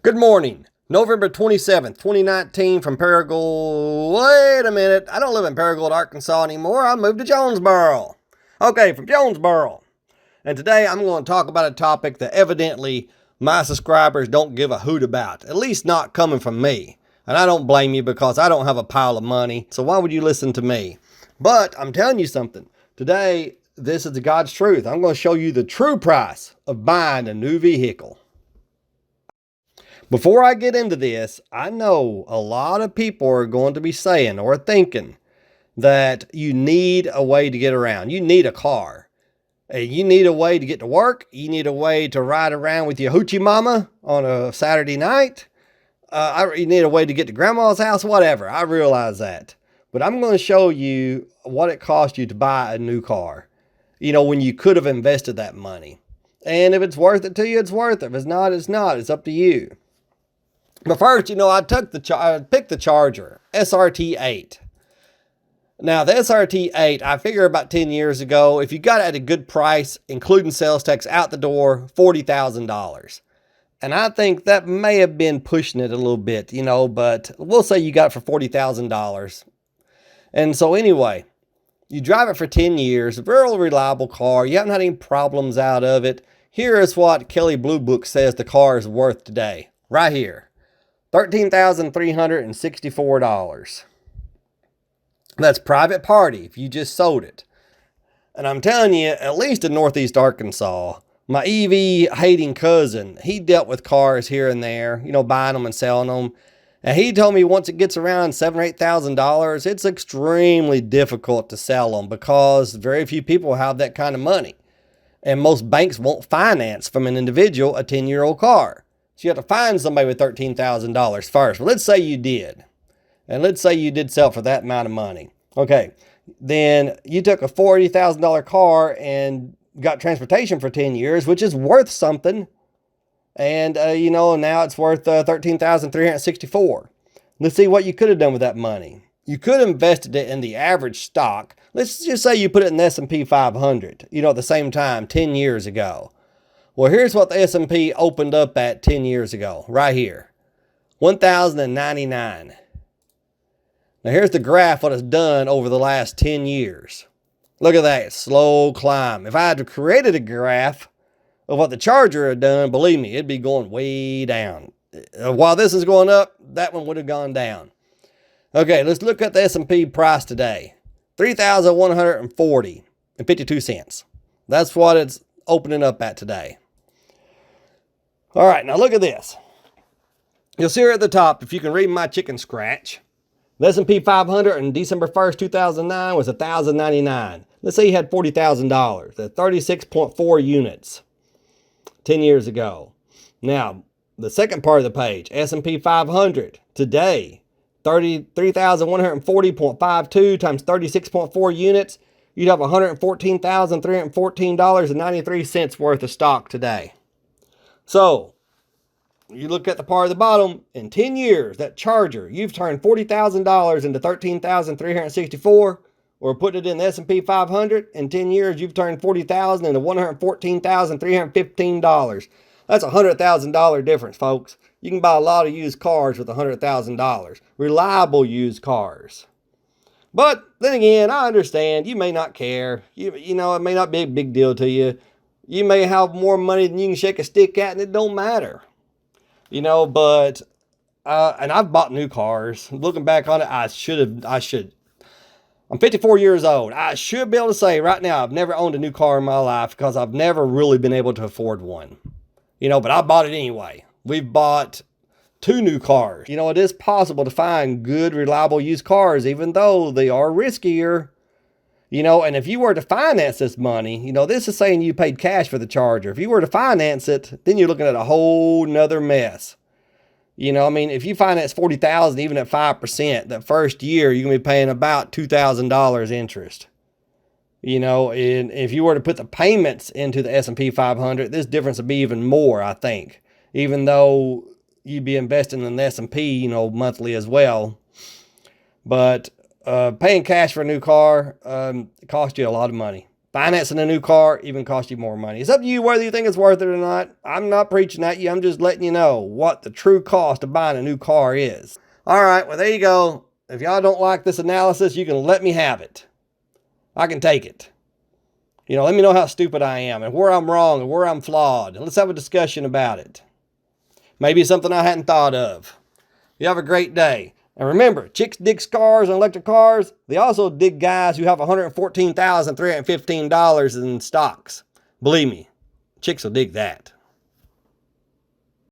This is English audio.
Good morning. November 27th, 2019 from Paragould. Wait a minute. I don't live in Paragould, Arkansas anymore. I moved to Jonesboro. Okay, from Jonesboro. And today I'm going to talk about a topic that evidently my subscribers don't give a hoot about. At least not coming from me. And I don't blame you because I don't have a pile of money. So why would you listen to me? But I'm telling you something. Today, this is the God's truth. I'm going to show you the true price of buying a new vehicle. Before I get into this, I know a lot of people are going to be saying or thinking that you need a way to get around. You need a car. You need a way to get to work. You need a way to ride around with your hoochie mama on a Saturday night. You need a way to get to grandma's house, whatever. I realize that. But I'm going to show you what it cost you to buy a new car. You know, when you could have invested that money. And if it's worth it to you, it's worth it. If it's not, it's not. It's up to you. But first, I picked the Charger, SRT8. Now, the SRT8, I figure about 10 years ago, if you got it at a good price, including sales tax out the door, $40,000. And I think that may have been pushing it a little bit, but we'll say you got it for $40,000. And so anyway, you drive it for 10 years, a very reliable car. You haven't had any problems out of it. Here is what Kelley Blue Book says the car is worth today, right here. $13,364. That's private party if you just sold it. And I'm telling you, at least in Northeast Arkansas, my EV hating cousin, he dealt with cars here and there, buying them and selling them. And he told me once it gets around $7,000 or $8,000, it's extremely difficult to sell them because very few people have that kind of money. And most banks won't finance from an individual a 10-year-old car. So you have to find somebody with $13,000 first. Well, let's say you did. And let's say you did sell for that amount of money. Okay. Then you took a $40,000 car and got transportation for 10 years, which is worth something. And, now it's worth $13,364. Let's see what you could have done with that money. You could have invested it in the average stock. Let's just say you put it in the S&P 500, at the same time 10 years ago. Well, here's what the S&P opened up at 10 years ago, right here, 1,099. Now, here's the graph what it's done over the last 10 years. Look at that, slow climb. If I had created a graph of what the Charger had done, believe me, it'd be going way down. While this is going up, that one would have gone down. Okay, let's look at the S&P price today, $3,140.52. That's what it's opening up at today. All right, now look at this. You'll see here at the top, if you can read my chicken scratch, the S&P 500 on December 1st, 2009 was $1,099. Let's say you had $40,000. That's 36.4 units 10 years ago. Now, the second part of the page, S&P 500 today, 33,140.52 times 36.4 units. You'd have $114,314.93 worth of stock today. So, you look at the part of the bottom, in 10 years, that Charger, you've turned $40,000 into $13,364, or put it in the S&P 500, in 10 years, you've turned $40,000 into $114,315. That's a $100,000 difference, folks. You can buy a lot of used cars with $100,000. Reliable used cars. But then again, I understand you may not care. It may not be a big deal to you. You may have more money than you can shake a stick at, and it don't matter. But and I've bought new cars. Looking back on it, I should. I'm 54 years old. I should be able to say right now I've never owned a new car in my life because I've never really been able to afford one. But I bought it anyway. We've bought 2 new cars. It is possible to find good, reliable used cars, even though they are riskier. And if you were to finance this money, this is saying you paid cash for the Charger. If you were to finance it, then you're looking at a whole nother mess. If you finance $40,000, even at 5%, that first year, you're going to be paying about $2,000 interest. And if you were to put the payments into the S&P 500, this difference would be even more, I think. Even though you'd be investing in the S&P, monthly as well. But paying cash for a new car costs you a lot of money. Financing a new car even costs you more money. It's up to you whether you think it's worth it or not. I'm not preaching at you. I'm just letting you know what the true cost of buying a new car is. All right, well, there you go. If y'all don't like this analysis, you can let me have it. I can take it. Let me know how stupid I am and where I'm wrong and where I'm flawed. And let's have a discussion about it. Maybe it's something I hadn't thought of. You have a great day. And remember, chicks dig scars on electric cars. They also dig guys who have $114,315 in stocks. Believe me, chicks will dig that.